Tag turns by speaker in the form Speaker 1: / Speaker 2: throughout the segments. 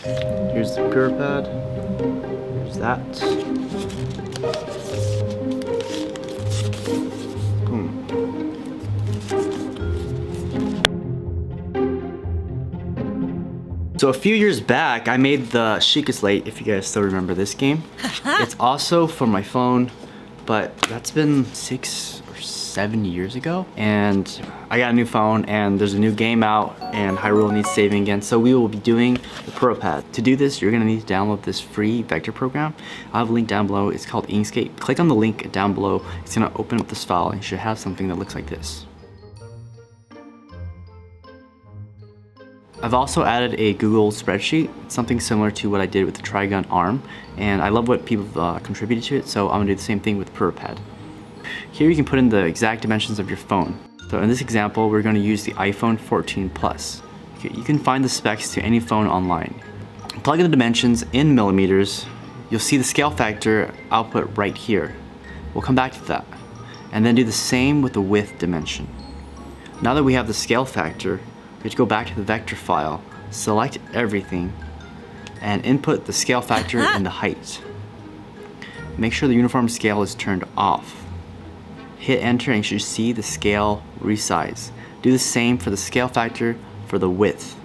Speaker 1: Here's the Purah Pad. There's that. Boom. So a few years back, I made the Sheikah Slate, if you guys still remember this game. It's also for my phone, but that's been 6 or 7 years ago. And I got a new phone and there's a new game out and Hyrule needs saving again. So we will be doing the Purah Pad. To do this, you're gonna need to download this free vector program. I'll have a link down below. It's called Inkscape. Click on the link down below. It's gonna open up this file and you should have something that looks like this. I've also added a Google spreadsheet, something similar to what I did with the Trigun arm, and I love what people contributed to it, so I'm gonna do the same thing with Purah Pad. Here you can put in the exact dimensions of your phone. So in this example, we're gonna use the iPhone 14 Plus. You can find the specs to any phone online. Plug in the dimensions in millimeters. You'll see the scale factor output right here. We'll come back to that. And then do the same with the width dimension. Now that we have the scale factor, we have to go back to the vector file, select everything, and input the scale factor and the height. Make sure the uniform scale is turned off. Hit enter and you should see the scale resize. Do the same for the scale factor for the width.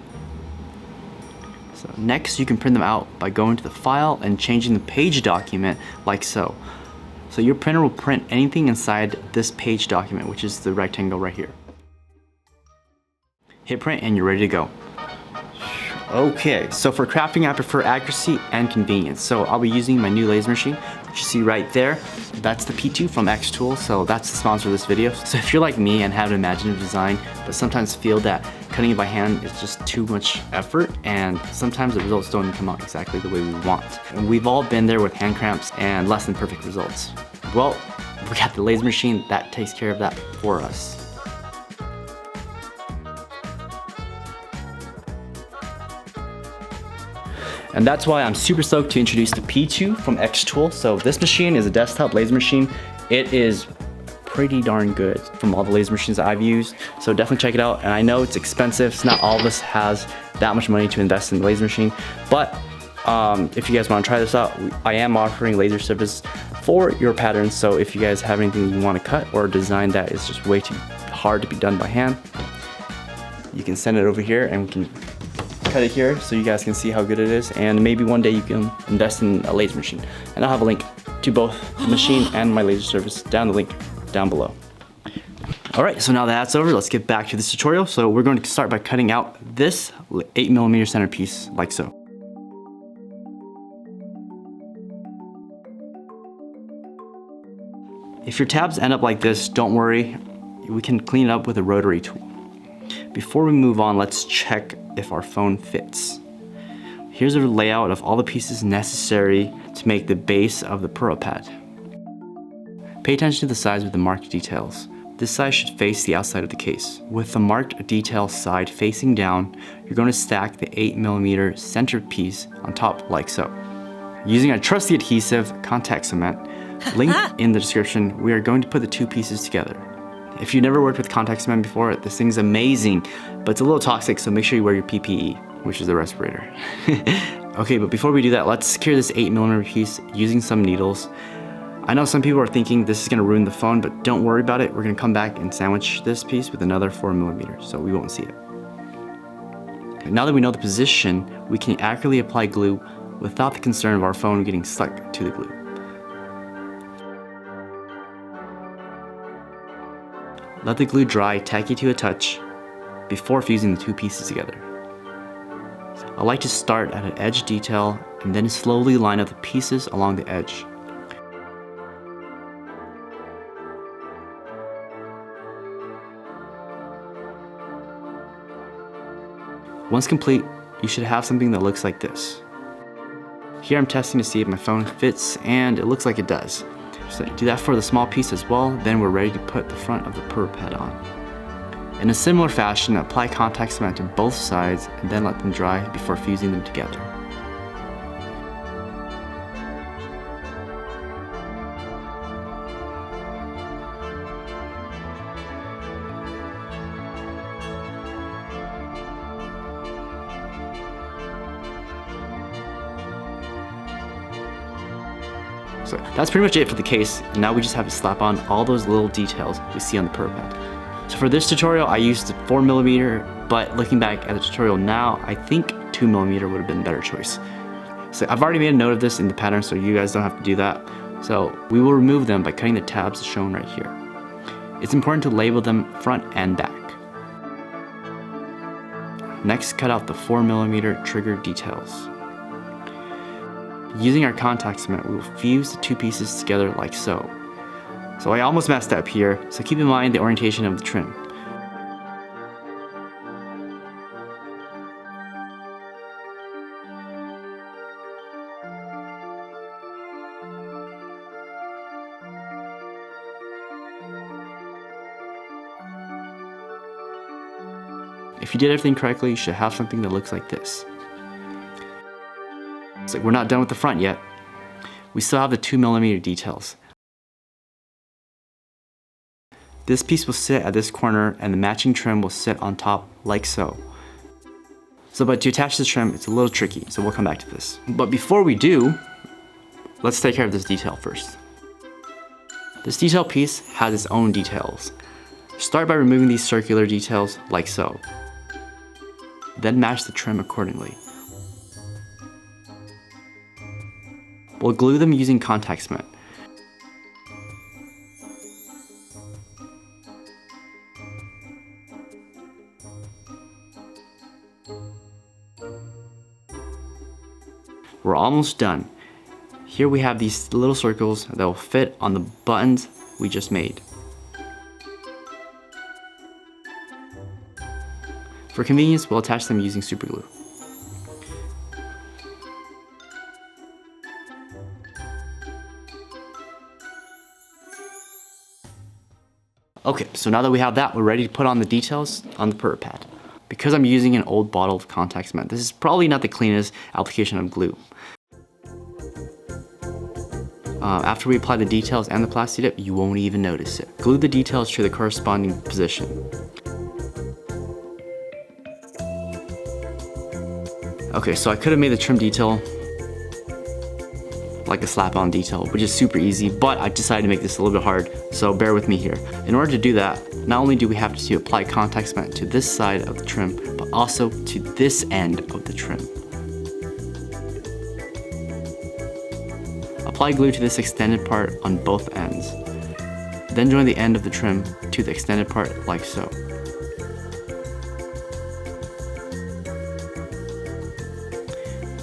Speaker 1: So next you can print them out by going to the file and changing the page document like so. So your printer will print anything inside this page document, which is the rectangle right here. Hit print and you're ready to go. Okay, so for crafting I prefer accuracy and convenience. So I'll be using my new laser machine, which you see right there. That's the P2 from Xtool, so that's the sponsor of this video. So if you're like me and have an imaginative design, but sometimes feel that cutting it by hand is just too much effort, and sometimes the results don't come out exactly the way we want. And we've all been there with hand cramps and less than perfect results. Well, we got the laser machine that takes care of that for us. And that's why I'm super stoked to introduce the P2 from Xtool. So this machine is a desktop laser machine. It is pretty darn good from all the laser machines that I've used. So definitely check it out. And I know it's expensive, so not all of us has that much money to invest in the laser machine. But if you guys want to try this out, I am offering laser service for your patterns. So if you guys have anything you want to cut or design that is just way too hard to be done by hand, you can send it over here and we can cut it here so you guys can see how good it is, and maybe one day you can invest in a laser machine. And I'll have a link to both the machine and my laser service down the link down below. Alright, so now that that's over, let's get back to this tutorial. So we're going to start by cutting out this 8mm centerpiece like so. If your tabs end up like this, don't worry, we can clean it up with a rotary tool. Before we move on, let's check if our phone fits. Here's a layout of all the pieces necessary to make the base of the Purah Pad. Pay attention to the sides with the marked details. This side should face the outside of the case. With the marked detail side facing down, you're going to stack the 8mm centerpiece on top like so. Using a trusty adhesive, contact cement, linked in the description, we are going to put the two pieces together. If you've never worked with contact cement before, this thing's amazing, but it's a little toxic, so make sure you wear your PPE, which is a respirator. Okay, but before we do that, let's secure this 8mm piece using some needles. I know some people are thinking this is gonna ruin the phone, but don't worry about it. We're gonna come back and sandwich this piece with another 4mm, so we won't see it. Now that we know the position, we can accurately apply glue without the concern of our phone getting stuck to the glue. Let the glue dry tacky to a touch before fusing the two pieces together. I like to start at an edge detail and then slowly line up the pieces along the edge. Once complete, you should have something that looks like this. Here I'm testing to see if my phone fits, and it looks like it does. So do that for the small piece as well, then we're ready to put the front of the Purah Pad on. In a similar fashion, apply contact cement to both sides and then let them dry before fusing them together. So that's pretty much it for the case, and now we just have to slap on all those little details we see on the Purah Pad. So for this tutorial, I used 4mm, but looking back at the tutorial now, I think 2mm would have been a better choice. So I've already made a note of this in the pattern, so you guys don't have to do that. So we will remove them by cutting the tabs shown right here. It's important to label them front and back. Next, cut out the 4mm trigger details. Using our contact cement, we will fuse the two pieces together like so. So I almost messed up here, so keep in mind the orientation of the trim. If you did everything correctly, you should have something that looks like this. So we're not done with the front yet. We still have the 2mm details. This piece will sit at this corner and the matching trim will sit on top like so. But to attach this trim, it's a little tricky, so we'll come back to this. But before we do, let's take care of this detail first. This detail piece has its own details. Start by removing these circular details like so. Then match the trim accordingly. We'll glue them using contact cement. We're almost done. Here we have these little circles that will fit on the buttons we just made. For convenience, we'll attach them using super glue. Okay, so now that we have that, we're ready to put on the details on the Purah Pad. Because I'm using an old bottle of contact cement, this is probably not the cleanest application of glue. After we apply the details and the plastic dip, you won't even notice it. Glue the details to the corresponding position. Okay, so I could have made the trim detail like a slap-on detail, which is super easy, but I decided to make this a little bit hard, so bear with me here. In order to do that, not only do we have to apply contact cement to this side of the trim, but also to this end of the trim. Apply glue to this extended part on both ends. Then join the end of the trim to the extended part like so.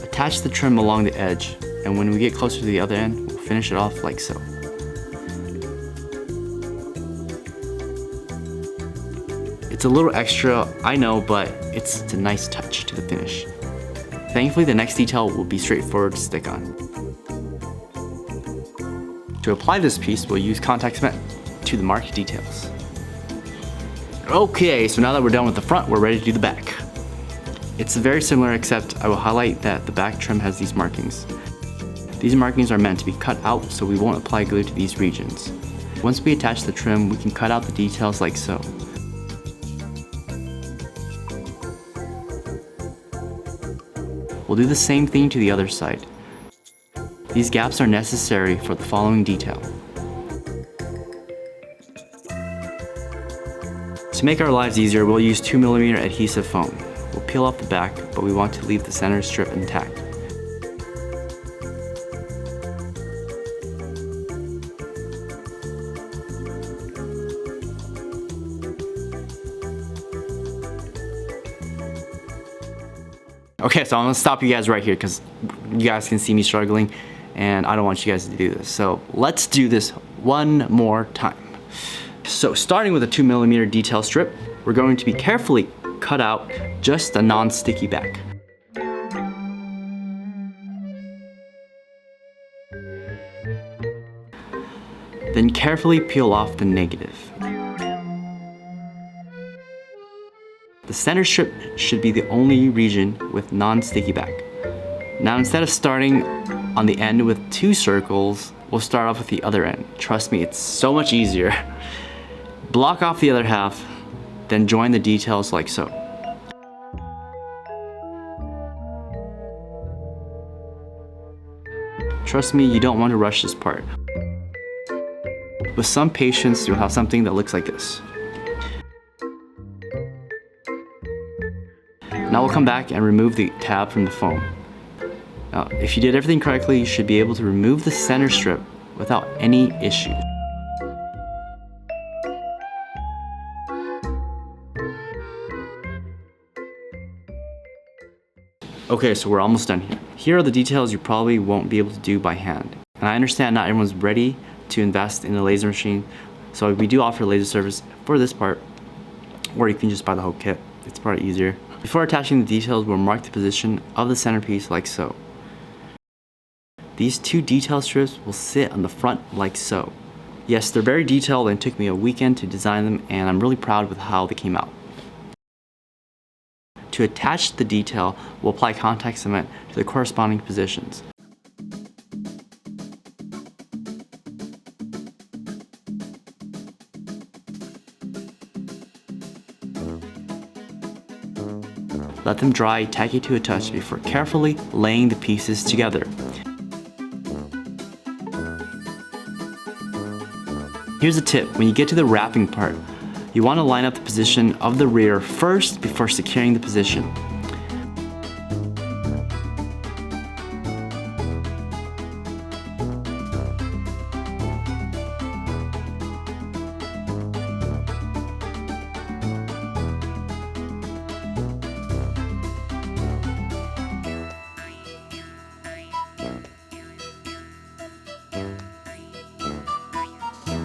Speaker 1: Attach the trim along the edge, and when we get closer to the other end, we'll finish it off like so. It's a little extra, I know, but it's a nice touch to the finish. Thankfully, the next detail will be straightforward to stick on. To apply this piece, we'll use contact cement to the marked details. Okay, so now that we're done with the front, we're ready to do the back. It's very similar, except I will highlight that the back trim has these markings. These markings are meant to be cut out so we won't apply glue to these regions. Once we attach the trim, we can cut out the details like so. We'll do the same thing to the other side. These gaps are necessary for the following detail. To make our lives easier, we'll use 2mm adhesive foam. We'll peel off the back, but we want to leave the center strip intact. Okay, so I'm gonna stop you guys right here because you guys can see me struggling and I don't want you guys to do this. So let's do this one more time. So starting with a 2mm detail strip, we're going to be carefully cut out just a non-sticky back. Then carefully peel off the negative. The center strip should be the only region with non-sticky back. Now instead of starting on the end with 2 circles, we'll start off with the other end. Trust me, it's so much easier. Block off the other half, then join the details like so. Trust me, you don't want to rush this part. With some patience, you'll have something that looks like this. Now we'll come back and remove the tab from the foam. Now, if you did everything correctly, you should be able to remove the center strip without any issues. Okay, so we're almost done here. Here are the details you probably won't be able to do by hand. And I understand not everyone's ready to invest in a laser machine, so we do offer a laser service for this part, or you can just buy the whole kit. It's probably easier. Before attaching the details, we'll mark the position of the centerpiece like so. These two detail strips will sit on the front like so. Yes, they're very detailed and it took me a weekend to design them, and I'm really proud with how they came out. To attach the detail, we'll apply contact cement to the corresponding positions. Let them dry tacky to a touch before carefully laying the pieces together. Here's a tip: when you get to the wrapping part, you want to line up the position of the rear first before securing the position.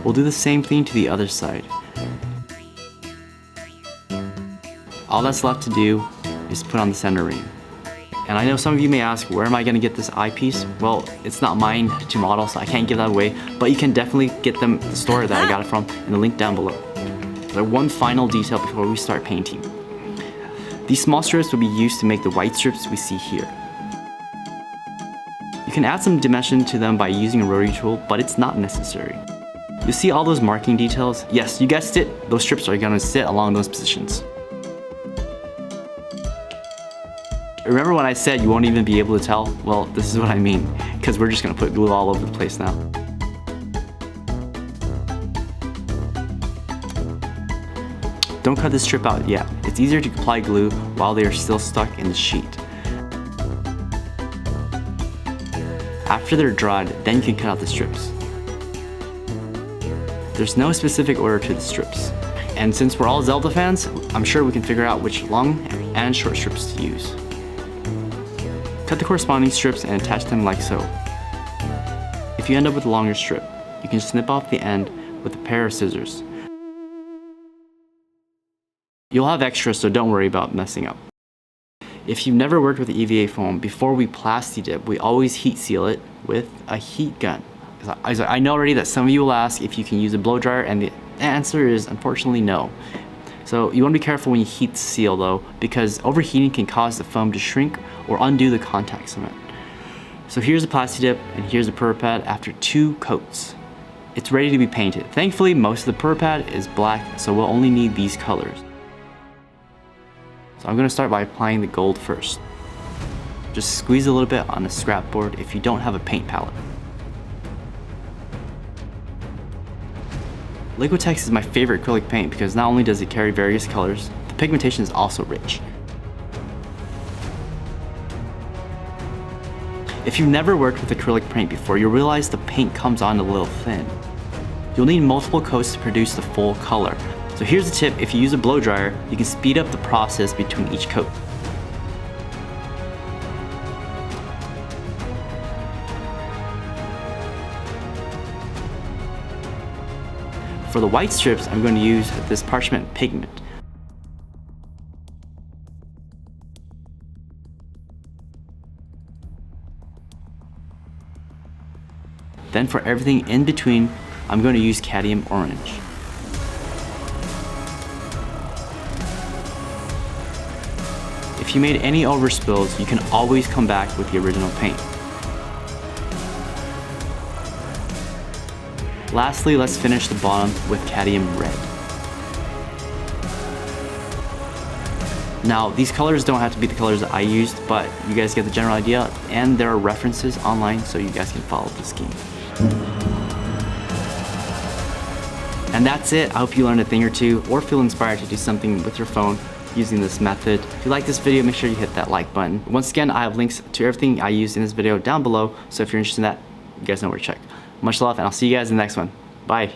Speaker 1: We'll do the same thing to the other side. All that's left to do is put on the center ring. And I know some of you may ask, where am I gonna get this eyepiece? Well, it's not mine to model, so I can't give that away, but you can definitely get them at the store that I got it from in the link down below. There's one final detail before we start painting. These small strips will be used to make the white strips we see here. You can add some dimension to them by using a rotary tool, but it's not necessary. You see all those marking details? Yes, you guessed it, those strips are gonna sit along those positions. Remember when I said you won't even be able to tell? Well, this is what I mean, because we're just gonna put glue all over the place now. Don't cut this strip out yet. It's easier to apply glue while they are still stuck in the sheet. After they're dried, then you can cut out the strips. There's no specific order to the strips. And since we're all Zelda fans, I'm sure we can figure out which long and short strips to use. Cut the corresponding strips and attach them like so. If you end up with a longer strip, you can snip off the end with a pair of scissors. You'll have extras, so don't worry about messing up. If you've never worked with EVA foam, before we plasti dip, we always heat seal it with a heat gun. I know already that some of you will ask if you can use a blow dryer, and the answer is unfortunately no. So you want to be careful when you heat seal though, because overheating can cause the foam to shrink or undo the contact cement. So here's the plasti dip and here's the Purah Pad after 2 coats. It's ready to be painted. Thankfully, most of the Purah Pad is black, so we'll only need these colors. So I'm going to start by applying the gold first. Just squeeze a little bit on the scrap board if you don't have a paint palette. Liquitex is my favorite acrylic paint because not only does it carry various colors, the pigmentation is also rich. If you've never worked with acrylic paint before, you'll realize the paint comes on a little thin. You'll need multiple coats to produce the full color. So here's a tip: if you use a blow dryer, you can speed up the process between each coat. For the white strips, I'm going to use this parchment pigment. Then for everything in between, I'm going to use cadmium orange. If you made any overspills, you can always come back with the original paint. Lastly, let's finish the bottom with cadmium red. Now, these colors don't have to be the colors that I used, but you guys get the general idea, and there are references online so you guys can follow the scheme. And that's it. I hope you learned a thing or two or feel inspired to do something with your phone using this method. If you like this video, make sure you hit that like button. Once again, I have links to everything I used in this video down below, so if you're interested in that, you guys know where to check. Much love, and I'll see you guys in the next one. Bye.